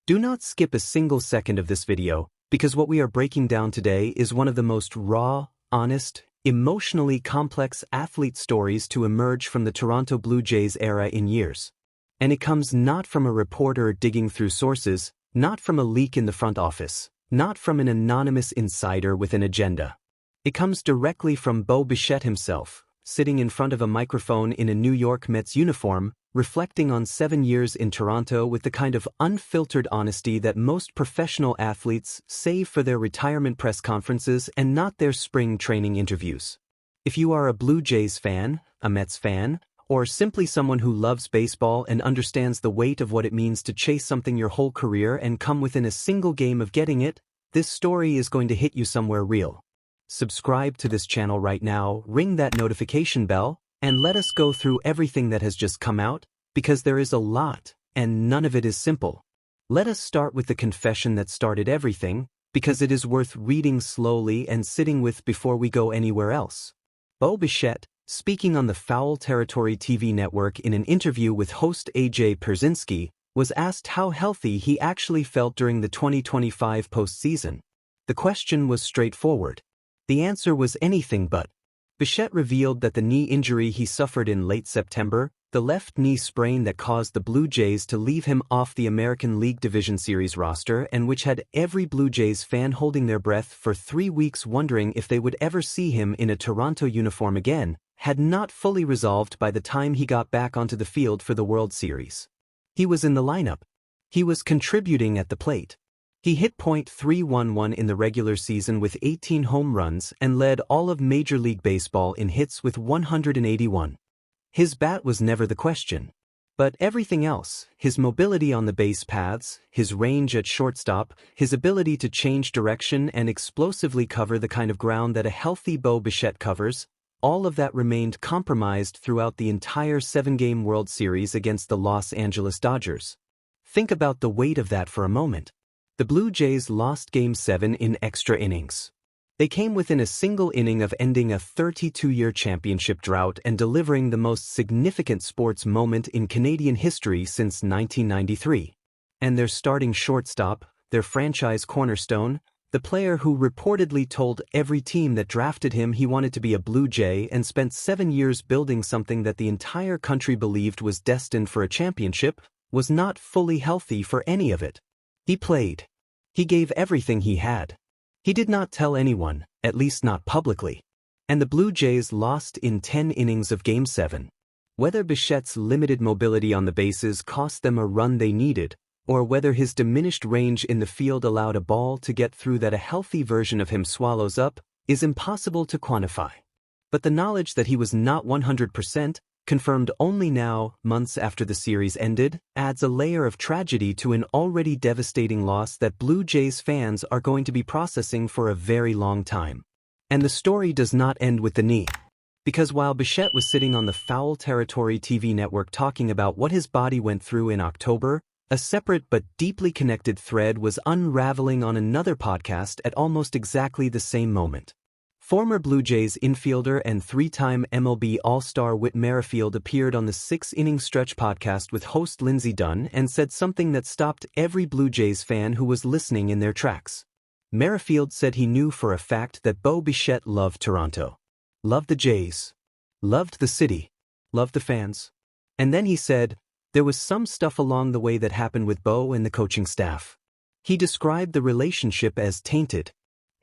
Do not skip a single second of this video, because what we are breaking down today is one of the most raw, honest, emotionally complex athlete stories to emerge from the Toronto Blue Jays era in years. And it comes not from a reporter digging through sources, not from a leak in the front office, not from an anonymous insider with an agenda. It comes directly from Bichette himself, sitting in front of a microphone in a New York Mets uniform, reflecting on 7 years in Toronto with the kind of unfiltered honesty that most professional athletes save for their retirement press conferences and not their spring training interviews. If you are a Blue Jays fan, a Mets fan, or simply someone who loves baseball and understands the weight of what it means to chase something your whole career and come within a single game of getting it, this story is going to hit you somewhere real. Subscribe to this channel right now, ring that notification bell, and let us go through everything that has just come out, because there is a lot, and none of it is simple. Let us start with the confession that started everything, because it is worth reading slowly and sitting with before we go anywhere else. Bichette, speaking on the Foul Territory TV network in an interview with host AJ Pierzynski, was asked how healthy he actually felt during the 2025 postseason. The question was straightforward. The answer was anything but. Bichette revealed that the knee injury he suffered in late September, the left knee sprain that caused the Blue Jays to leave him off the American League Division Series roster and which had every Blue Jays fan holding their breath for 3 weeks wondering if they would ever see him in a Toronto uniform again, had not fully resolved by the time he got back onto the field for the World Series. He was in the lineup. He was contributing at the plate. He hit .311 in the regular season with 18 home runs and led all of Major League Baseball in hits with 181. His bat was never the question. But everything else, his mobility on the base paths, his range at shortstop, his ability to change direction and explosively cover the kind of ground that a healthy Bichette covers, all of that remained compromised throughout the entire 7-game World Series against the Los Angeles Dodgers. Think about the weight of that for a moment. The Blue Jays lost Game 7 in extra innings. They came within a single inning of ending a 32-year championship drought and delivering the most significant sports moment in Canadian history since 1993. And their starting shortstop, their franchise cornerstone, the player who reportedly told every team that drafted him he wanted to be a Blue Jay and spent 7 years building something that the entire country believed was destined for a championship, was not fully healthy for any of it. He played. He gave everything he had. He did not tell anyone, at least not publicly. And the Blue Jays lost in 10 innings of Game 7. Whether Bichette's limited mobility on the bases cost them a run they needed, or whether his diminished range in the field allowed a ball to get through that a healthy version of him swallows up, is impossible to quantify. But the knowledge that he was not 100%, confirmed only now, months after the series ended, adds a layer of tragedy to an already devastating loss that Blue Jays fans are going to be processing for a very long time. And the story does not end with the knee. Because while Bichette was sitting on the Foul Territory TV network talking about what his body went through in October, a separate but deeply connected thread was unraveling on another podcast at almost exactly the same moment. Former Blue Jays infielder and 3-time MLB All-Star Whit Merrifield appeared on the 6-inning stretch podcast with host Lindsey Dunn and said something that stopped every Blue Jays fan who was listening in their tracks. Merrifield said he knew for a fact that Bichette loved Toronto, loved the Jays, loved the city, loved the fans. And then he said, there was some stuff along the way that happened with Bo and the coaching staff. He described the relationship as tainted.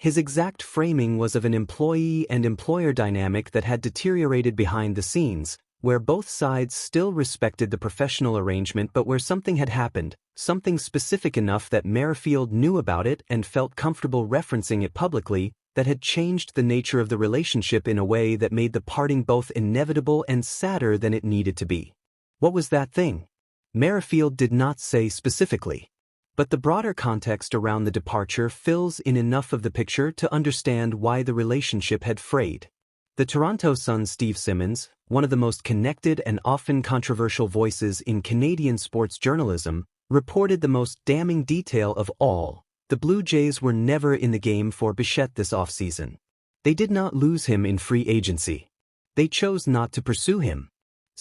His exact framing was of an employee and employer dynamic that had deteriorated behind the scenes, where both sides still respected the professional arrangement but where something had happened, something specific enough that Merrifield knew about it and felt comfortable referencing it publicly, that had changed the nature of the relationship in a way that made the parting both inevitable and sadder than it needed to be. What was that thing? Merrifield did not say specifically. But the broader context around the departure fills in enough of the picture to understand why the relationship had frayed. The Toronto Sun's Steve Simmons, one of the most connected and often controversial voices in Canadian sports journalism, reported the most damning detail of all. The Blue Jays were never in the game for Bichette this offseason. They did not lose him in free agency. They chose not to pursue him.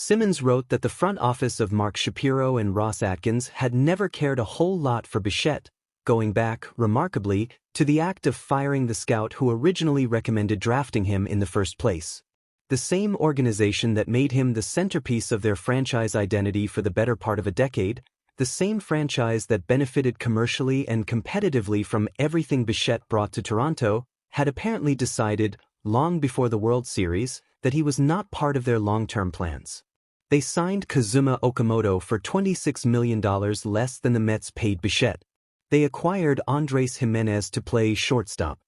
Simmons wrote that the front office of Mark Shapiro and Ross Atkins had never cared a whole lot for Bichette, going back, remarkably, to the act of firing the scout who originally recommended drafting him in the first place. The same organization that made him the centerpiece of their franchise identity for the better part of a decade, the same franchise that benefited commercially and competitively from everything Bichette brought to Toronto, had apparently decided, long before the World Series, that he was not part of their long-term plans. They signed Kazuma Okamoto for $26 million less than the Mets paid Bichette. They acquired Andrés Jiménez to play shortstop.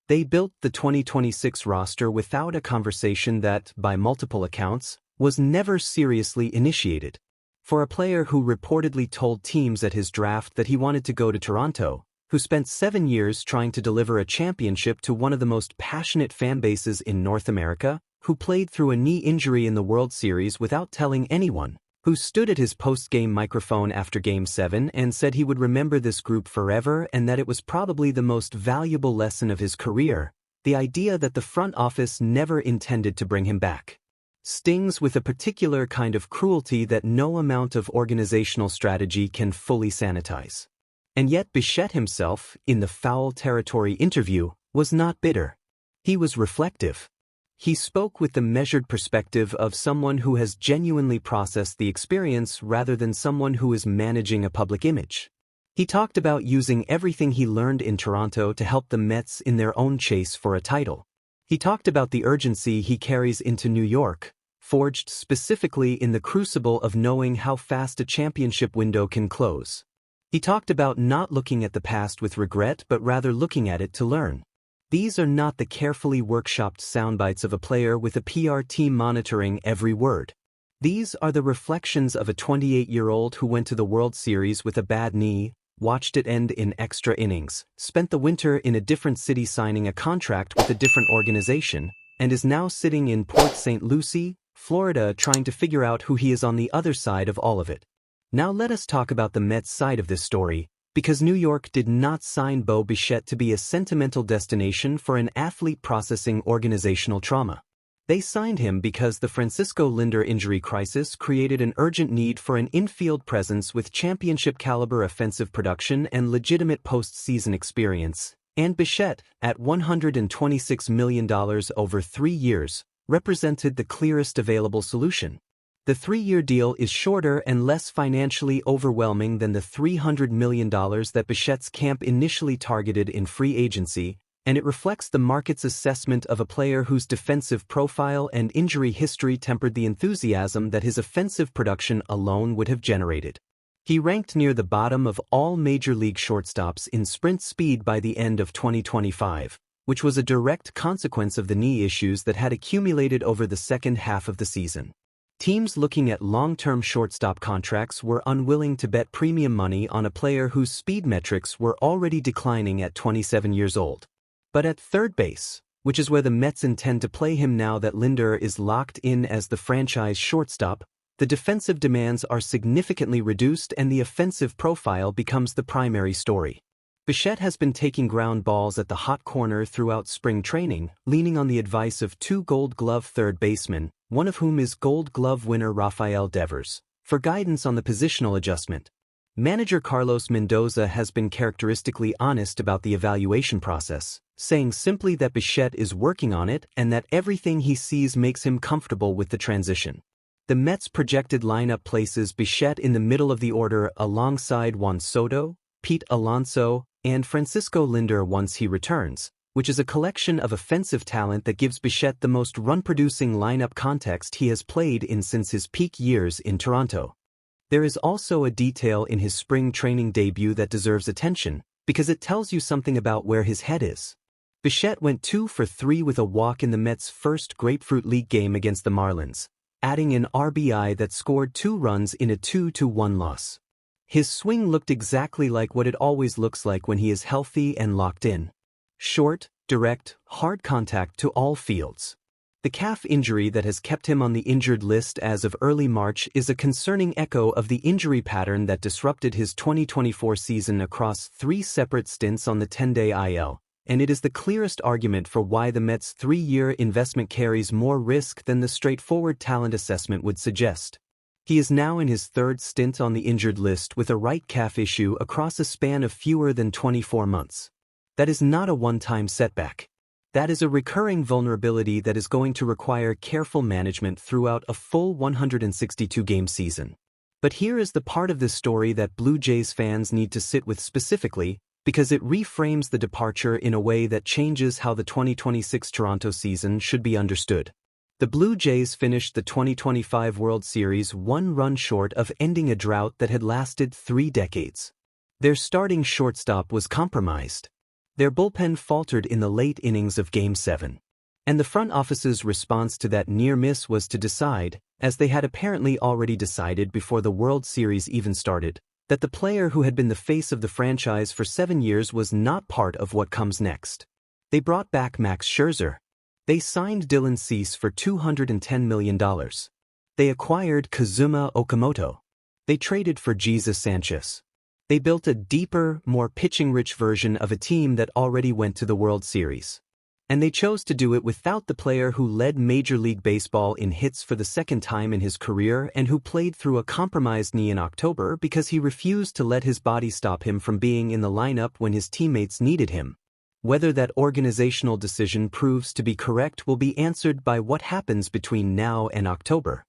They built the 2026 roster without a conversation that, by multiple accounts, was never seriously initiated. For a player who reportedly told teams at his draft that he wanted to go to Toronto, who spent 7 years trying to deliver a championship to one of the most passionate fan bases in North America, who played through a knee injury in the World Series without telling anyone, who stood at his post-game microphone after Game 7 and said he would remember this group forever and that it was probably the most valuable lesson of his career, the idea that the front office never intended to bring him back stings with a particular kind of cruelty that no amount of organizational strategy can fully sanitize. And yet Bichette himself, in the Foul Territory interview, was not bitter. He was reflective. He spoke with the measured perspective of someone who has genuinely processed the experience rather than someone who is managing a public image. He talked about using everything he learned in Toronto to help the Mets in their own chase for a title. He talked about the urgency he carries into New York, forged specifically in the crucible of knowing how fast a championship window can close. He talked about not looking at the past with regret but rather looking at it to learn. These are not the carefully workshopped soundbites of a player with a PR team monitoring every word. These are the reflections of a 28-year-old who went to the World Series with a bad knee, watched it end in extra innings, spent the winter in a different city signing a contract with a different organization, and is now sitting in Port St. Lucie, Florida, trying to figure out who he is on the other side of all of it. Now let us talk about the Mets side of this story, because New York did not sign Bo Bichette to be a sentimental destination for an athlete processing organizational trauma. They signed him because the Francisco Lindor injury crisis created an urgent need for an infield presence with championship-caliber offensive production and legitimate postseason experience, and Bichette, at $126 million over 3 years, represented the clearest available solution. The 3-year deal is shorter and less financially overwhelming than the $300 million that Bichette's camp initially targeted in free agency, and it reflects the market's assessment of a player whose defensive profile and injury history tempered the enthusiasm that his offensive production alone would have generated. He ranked near the bottom of all major league shortstops in sprint speed by the end of 2025, which was a direct consequence of the knee issues that had accumulated over the second half of the season. Teams looking at long-term shortstop contracts were unwilling to bet premium money on a player whose speed metrics were already declining at 27 years old. But at third base, which is where the Mets intend to play him now that Lindor is locked in as the franchise shortstop, the defensive demands are significantly reduced and the offensive profile becomes the primary story. Bichette has been taking ground balls at the hot corner throughout spring training, leaning on the advice of 2 Gold Glove third basemen, one of whom is Gold Glove winner Rafael Devers, for guidance on the positional adjustment. Manager Carlos Mendoza has been characteristically honest about the evaluation process, saying simply that Bichette is working on it and that everything he sees makes him comfortable with the transition. The Mets' projected lineup places Bichette in the middle of the order alongside Juan Soto, Pete Alonso, and Francisco Lindor once he returns, which is a collection of offensive talent that gives Bichette the most run-producing lineup context he has played in since his peak years in Toronto. There is also a detail in his spring training debut that deserves attention, because it tells you something about where his head is. Bichette went 2 for 3 with a walk in the Mets' first Grapefruit League game against the Marlins, adding an RBI that scored 2 runs in a 2-1 loss. His swing looked exactly like what it always looks like when he is healthy and locked in. Short, direct, hard contact to all fields. The calf injury that has kept him on the injured list as of early March is a concerning echo of the injury pattern that disrupted his 2024 season across 3 separate stints on the 10-day IL, and it is the clearest argument for why the Mets' 3-year investment carries more risk than the straightforward talent assessment would suggest. He is now in his 3rd stint on the injured list with a right calf issue across a span of fewer than 24 months. That is not a one-time setback. That is a recurring vulnerability that is going to require careful management throughout a full 162-game season. But here is the part of this story that Blue Jays fans need to sit with specifically, because it reframes the departure in a way that changes how the 2026 Toronto season should be understood. The Blue Jays finished the 2025 World Series 1 run short of ending a drought that had lasted 3 decades. Their starting shortstop was compromised. Their bullpen faltered in the late innings of Game 7. And the front office's response to that near miss was to decide, as they had apparently already decided before the World Series even started, that the player who had been the face of the franchise for 7 years was not part of what comes next. They brought back Max Scherzer. They signed Dylan Cease for $210 million. They acquired Kazuma Okamoto. They traded for Jesus Sanchez. They built a deeper, more pitching-rich version of a team that already went to the World Series. And they chose to do it without the player who led Major League Baseball in hits for the 2nd time in his career and who played through a compromised knee in October because he refused to let his body stop him from being in the lineup when his teammates needed him. Whether that organizational decision proves to be correct will be answered by what happens between now and October.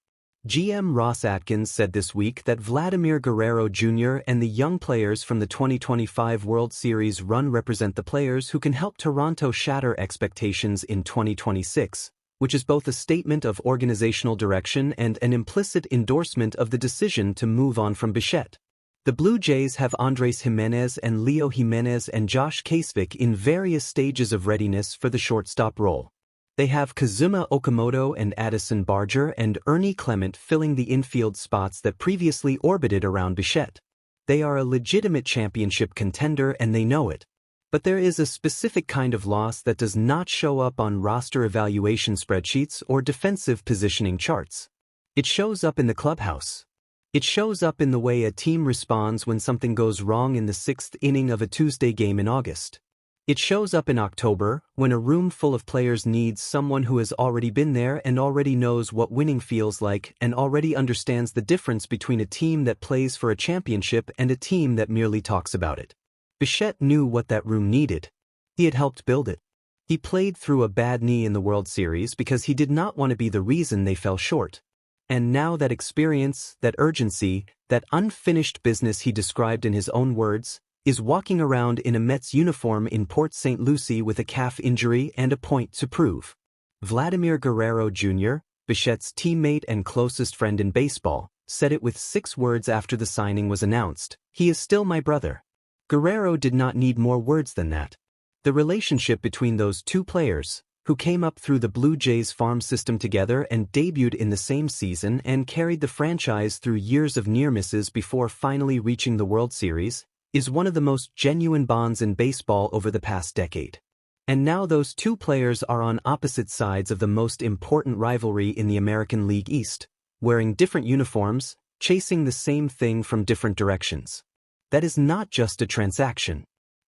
GM Ross Atkins said this week that Vladimir Guerrero Jr. and the young players from the 2025 World Series run represent the players who can help Toronto shatter expectations in 2026, which is both a statement of organizational direction and an implicit endorsement of the decision to move on from Bichette. The Blue Jays have Andres Jimenez and Leo Jimenez and Josh Casevic in various stages of readiness for the shortstop role. They have Kazuma Okamoto and Addison Barger and Ernie Clement filling the infield spots that previously orbited around Bichette. They are a legitimate championship contender and they know it. But there is a specific kind of loss that does not show up on roster evaluation spreadsheets or defensive positioning charts. It shows up in the clubhouse. It shows up in the way a team responds when something goes wrong in the 6th inning of a Tuesday game in August. It shows up in October, when a room full of players needs someone who has already been there and already knows what winning feels like and already understands the difference between a team that plays for a championship and a team that merely talks about it. Bichette knew what that room needed. He had helped build it. He played through a bad knee in the World Series because he did not want to be the reason they fell short. And now that experience, that urgency, that unfinished business he described in his own words, is walking around in a Mets uniform in Port St. Lucie with a calf injury and a point to prove. Vladimir Guerrero Jr., Bichette's teammate and closest friend in baseball, said it with 6 words after the signing was announced: "He is still my brother." Guerrero did not need more words than that. The relationship between those two players, who came up through the Blue Jays farm system together and debuted in the same season and carried the franchise through years of near misses before finally reaching the World Series, is one of the most genuine bonds in baseball over the past decade. And now those two players are on opposite sides of the most important rivalry in the American League East, wearing different uniforms, chasing the same thing from different directions. That is not just a transaction.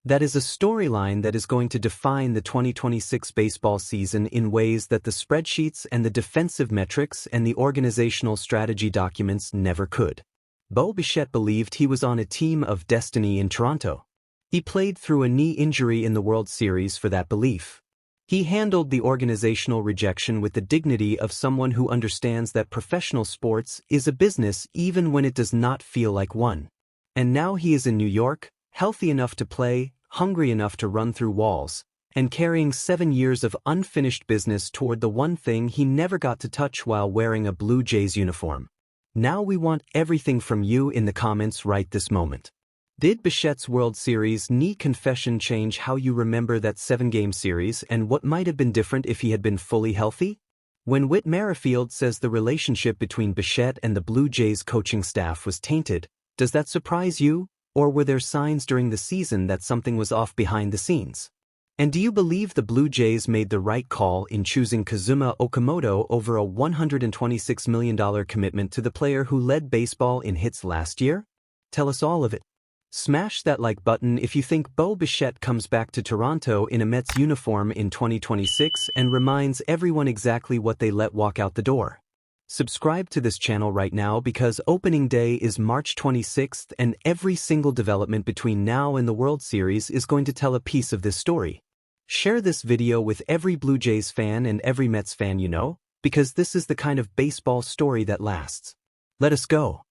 That is a storyline that is going to define the 2026 baseball season in ways that the spreadsheets and the defensive metrics and the organizational strategy documents never could. Bo Bichette believed he was on a team of destiny in Toronto. He played through a knee injury in the World Series for that belief. He handled the organizational rejection with the dignity of someone who understands that professional sports is a business even when it does not feel like one. And now he is in New York, healthy enough to play, hungry enough to run through walls, and carrying 7 years of unfinished business toward the one thing he never got to touch while wearing a Blue Jays uniform. Now we want everything from you in the comments right this moment. Did Bichette's World Series knee confession change how you remember that 7-game series, and what might have been different if he had been fully healthy? When Whit Merrifield says the relationship between Bichette and the Blue Jays coaching staff was tainted, does that surprise you, or were there signs during the season that something was off behind the scenes? And do you believe the Blue Jays made the right call in choosing Kazuma Okamoto over a $126 million commitment to the player who led baseball in hits last year? Tell us all of it. Smash that like button if you think Bo Bichette comes back to Toronto in a Mets uniform in 2026 and reminds everyone exactly what they let walk out the door. Subscribe to this channel right now because opening day is March 26th and every single development between now and the World Series is going to tell a piece of this story. Share this video with every Blue Jays fan and every Mets fan you know, because this is the kind of baseball story that lasts. Let us go.